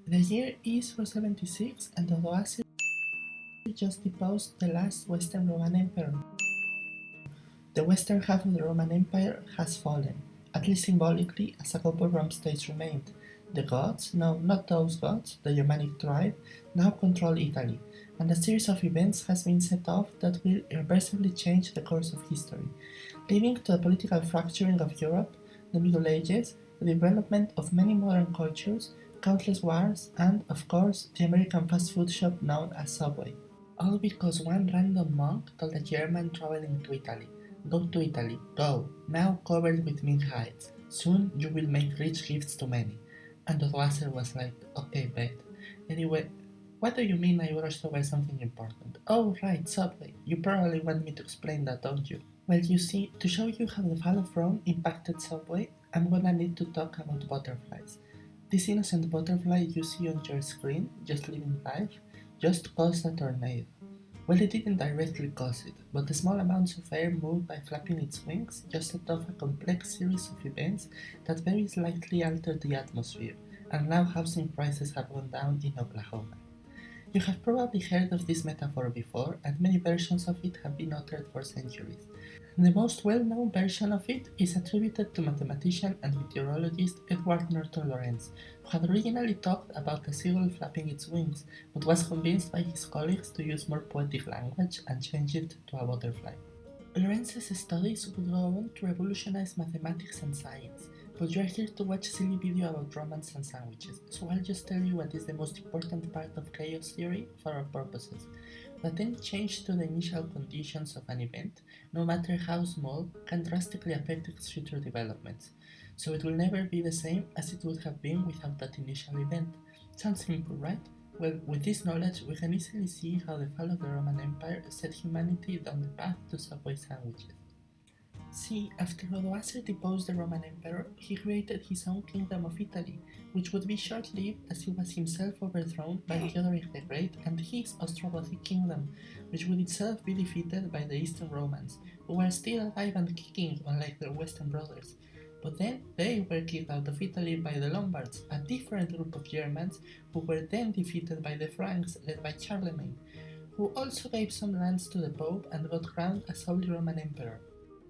The year is 476 and Odoacer just deposed the last Western Roman emperor. The western half of the Roman Empire has fallen, at least symbolically, as a couple Rome states remained. The Goths, no, not those Goths, the Germanic tribe, now control Italy, and a series of events has been set off that will irreversibly change the course of history, leading to the political fracturing of Europe, the Middle Ages, the development of many modern cultures, countless wars, and, of course, the American fast food shop known as Subway. All because one random monk told a German traveling to Italy, "Go to Italy, go, now covered with mint hides. Soon you will make rich gifts to many." And Odoacer was like, "Okay, bet. Anyway, what do you mean I brushed over something important? Oh, right, Subway. You probably want me to explain that, don't you?" Well, you see, to show you how the fall of Rome impacted Subway, I'm gonna need to talk about butterflies. This innocent butterfly you see on your screen, just living life, just caused a tornado. Well, it didn't directly cause it, but the small amounts of air moved by flapping its wings just set off a complex series of events that very slightly altered the atmosphere, and now housing prices have gone down in Oklahoma. You have probably heard of this metaphor before, and many versions of it have been uttered for centuries. The most well-known version of it is attributed to mathematician and meteorologist Edward Norton Lorentz, who had originally talked about a seagull flapping its wings, but was convinced by his colleagues to use more poetic language and change it to a butterfly. Lorentz's studies would go on to revolutionize mathematics and science, but you are here to watch a silly video about romance and sandwiches, so I'll just tell you what is the most important part of chaos theory for our purposes. That any change to the initial conditions of an event, no matter how small, can drastically affect its future developments. So it will never be the same as it would have been without that initial event. Sounds simple, right? Well, with this knowledge, we can easily see how the fall of the Roman Empire set humanity down the path to Subway sandwiches. See, after Odoacer deposed the Roman emperor, he created his own kingdom of Italy, which would be short-lived as he was himself overthrown by Theodoric the Great and his Ostrogothic kingdom, which would itself be defeated by the Eastern Romans, who were still alive and kicking unlike their Western brothers. But then they were kicked out of Italy by the Lombards, a different group of Germans who were then defeated by the Franks led by Charlemagne, who also gave some lands to the Pope and got crowned as Holy Roman Emperor.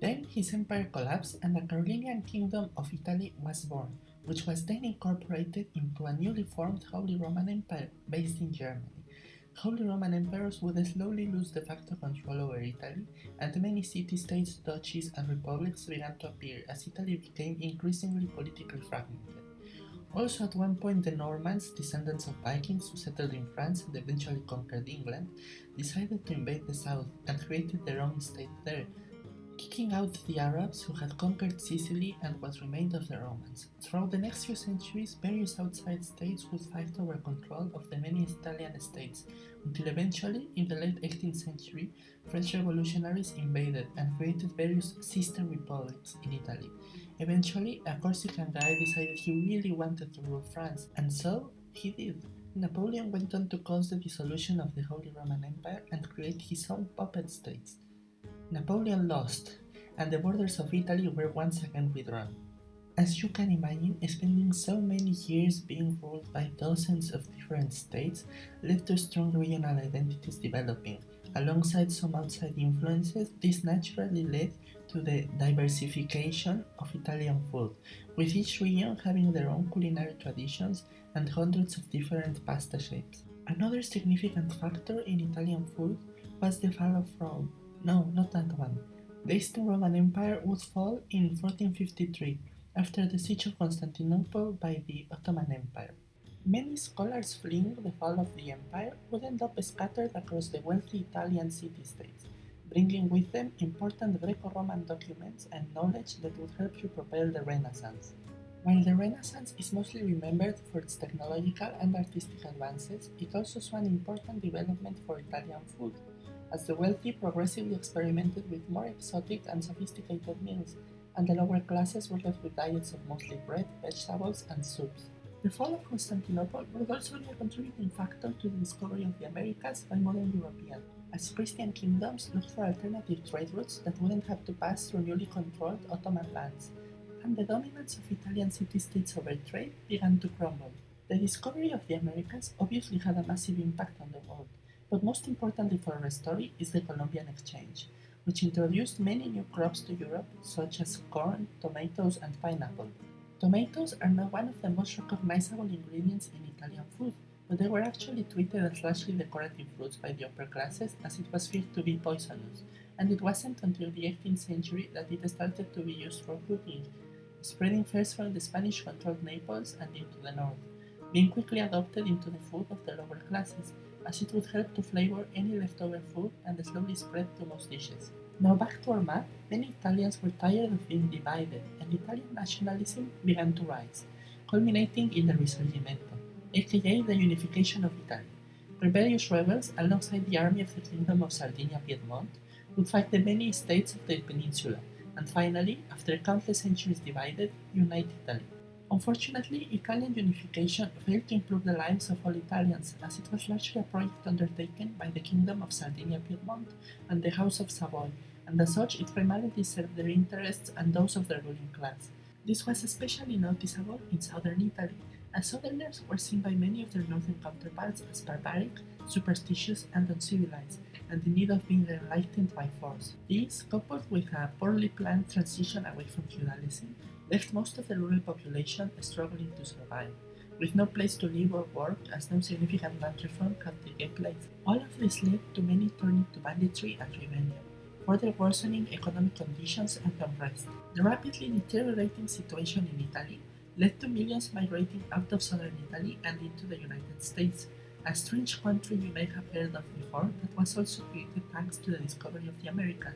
Then his empire collapsed and the Carolingian Kingdom of Italy was born, which was then incorporated into a newly formed Holy Roman Empire based in Germany. Holy Roman emperors would slowly lose de facto control over Italy, and many city-states, duchies, and republics began to appear as Italy became increasingly politically fragmented. Also, at one point, the Normans, descendants of Vikings who settled in France and eventually conquered England, decided to invade the south and created their own state there, kicking out the Arabs who had conquered Sicily and what remained of the Romans. Throughout the next few centuries, various outside states would fight over control of the many Italian states, until eventually, in the late 18th century, French revolutionaries invaded and created various sister republics in Italy. Eventually, a Corsican guy decided he really wanted to rule France, and so he did. Napoleon went on to cause the dissolution of the Holy Roman Empire and create his own puppet states. Napoleon lost, and the borders of Italy were once again withdrawn. As you can imagine, spending so many years being ruled by dozens of different states led to strong regional identities developing. Alongside some outside influences, this naturally led to the diversification of Italian food, with each region having their own culinary traditions and hundreds of different pasta shapes. Another significant factor in Italian food was the fall of Rome. No, not that one. The Eastern Roman Empire would fall in 1453 after the siege of Constantinople by the Ottoman Empire. Many scholars fleeing the fall of the empire would end up scattered across the wealthy Italian city-states, bringing with them important Greco-Roman documents and knowledge that would help you propel the Renaissance. While the Renaissance is mostly remembered for its technological and artistic advances, it also saw an important development for Italian food, as the wealthy progressively experimented with more exotic and sophisticated meals, and the lower classes were left with diets of mostly bread, vegetables, and soups. The fall of Constantinople would also be a contributing factor to the discovery of the Americas by modern Europeans, as Christian kingdoms looked for alternative trade routes that wouldn't have to pass through newly controlled Ottoman lands, and the dominance of Italian city-states over trade began to crumble. The discovery of the Americas obviously had a massive impact on the world, but most importantly for our story is the Columbian Exchange, which introduced many new crops to Europe, such as corn, tomatoes, and pineapple. Tomatoes are now one of the most recognizable ingredients in Italian food, but they were actually treated as largely decorative fruits by the upper classes as it was feared to be poisonous, and it wasn't until the 18th century that it started to be used for cooking, spreading first from the Spanish-controlled Naples and into the north, being quickly adopted into the food of the lower classes, as it would help to flavor any leftover food and slowly spread to most dishes. Now back to our map, many Italians were tired of being divided, and Italian nationalism began to rise, culminating in the Risorgimento, aka the unification of Italy. Rebellious rebels, alongside the army of the Kingdom of Sardinia-Piedmont, would fight the many states of the peninsula, and finally, after countless centuries divided, unite Italy. Unfortunately, Italian unification failed to improve the lives of all Italians, as it was largely a project undertaken by the Kingdom of Sardinia-Piedmont and the House of Savoy, and as such it primarily served their interests and those of the ruling class. This was especially noticeable in southern Italy, as southerners were seen by many of their northern counterparts as barbaric, superstitious, and uncivilized, and in need of being enlightened by force. This, coupled with a poorly planned transition away from feudalism, left most of the rural population struggling to survive, with no place to live or work as no significant land reform had taken place. All of this led to many turning to banditry and rebellion, further worsening economic conditions and unrest. The rapidly deteriorating situation in Italy led to millions migrating out of southern Italy and into the United States, a strange country you may have heard of before that was also created thanks to the discovery of the Americas.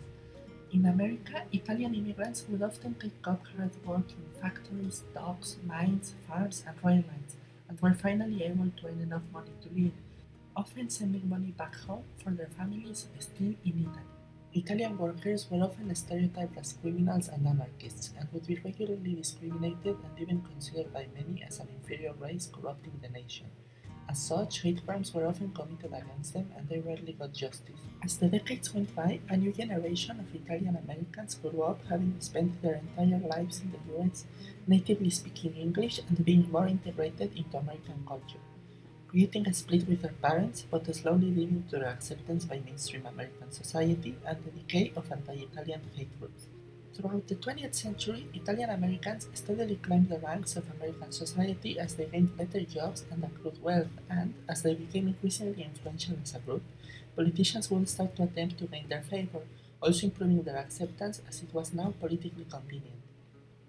In America, Italian immigrants would often take up hard work in factories, docks, mines, farms, and rail lines, and were finally able to earn enough money to live, often sending money back home for their families still in Italy. Italian workers were often stereotyped as criminals and anarchists, and would be regularly discriminated and even considered by many as an inferior race corrupting the nation. As such, hate crimes were often committed against them and they rarely got justice. As the decades went by, a new generation of Italian Americans grew up having spent their entire lives in the US, natively speaking English and being more integrated into American culture, creating a split with their parents but slowly leading to their acceptance by mainstream American society and the decay of anti-Italian hate groups. Throughout the 20th century, Italian Americans steadily climbed the ranks of American society as they gained better jobs and accrued wealth, and, as they became increasingly influential as a group, politicians would start to attempt to gain their favor, also improving their acceptance as it was now politically convenient.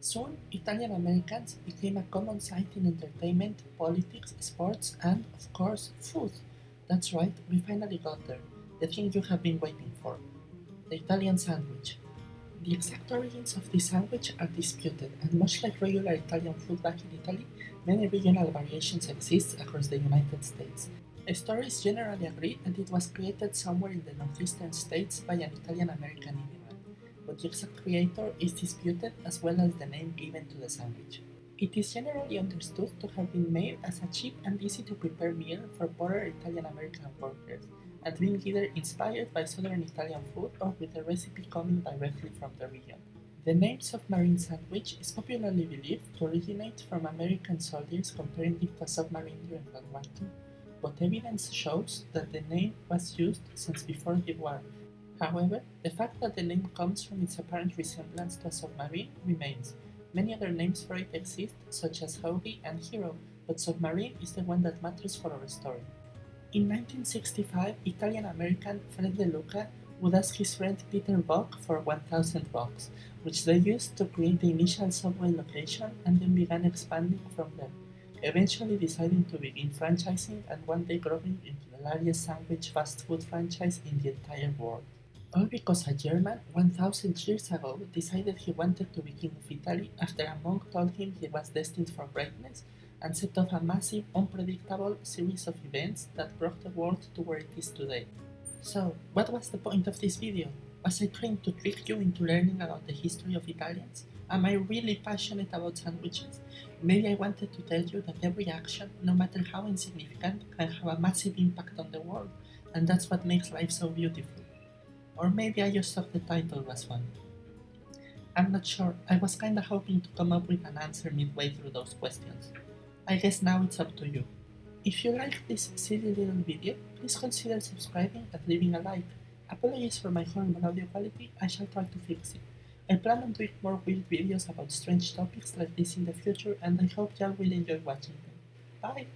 Soon, Italian Americans became a common sight in entertainment, politics, sports, and, of course, food. That's right, we finally got there, the thing you have been waiting for, the Italian sandwich. The exact origins of this sandwich are disputed, and much like regular Italian food back in Italy, many regional variations exist across the United States. Stories generally agree that it was created somewhere in the northeastern states by an Italian American immigrant, but the exact creator is disputed as well as the name given to the sandwich. It is generally understood to have been made as a cheap and easy to prepare meal for poorer Italian American workers, and being either inspired by southern Italian food or with a recipe coming directly from the region. The name submarine sandwich is popularly believed to originate from American soldiers comparing it to a submarine during World War II, but evidence shows that the name was used since before the war. However, the fact that the name comes from its apparent resemblance to a submarine remains. Many other names for it exist, such as Hoagie and Hero, but submarine is the one that matters for our story. In 1965, Italian-American Fred De Luca would ask his friend Peter Buck for 1,000 bucks, which they used to create the initial Subway location and then began expanding from there, eventually deciding to begin franchising and one day growing into the largest sandwich fast food franchise in the entire world. All because a German, 1,000 years ago, decided he wanted to be king of Italy after a monk told him he was destined for greatness and set off a massive, unpredictable series of events that brought the world to where it is today. So, what was the point of this video? Was I trying to trick you into learning about the history of Italians? Am I really passionate about sandwiches? Maybe I wanted to tell you that every action, no matter how insignificant, can have a massive impact on the world, and that's what makes life so beautiful. Or maybe I just thought the title was fun. I'm not sure, I was kinda hoping to come up with an answer midway through those questions. I guess now it's up to you. If you liked this silly little video, please consider subscribing and leaving a like. Apologies for my horrible audio quality, I shall try to fix it. I plan on doing more weird videos about strange topics like this in the future, and I hope y'all will enjoy watching them. Bye!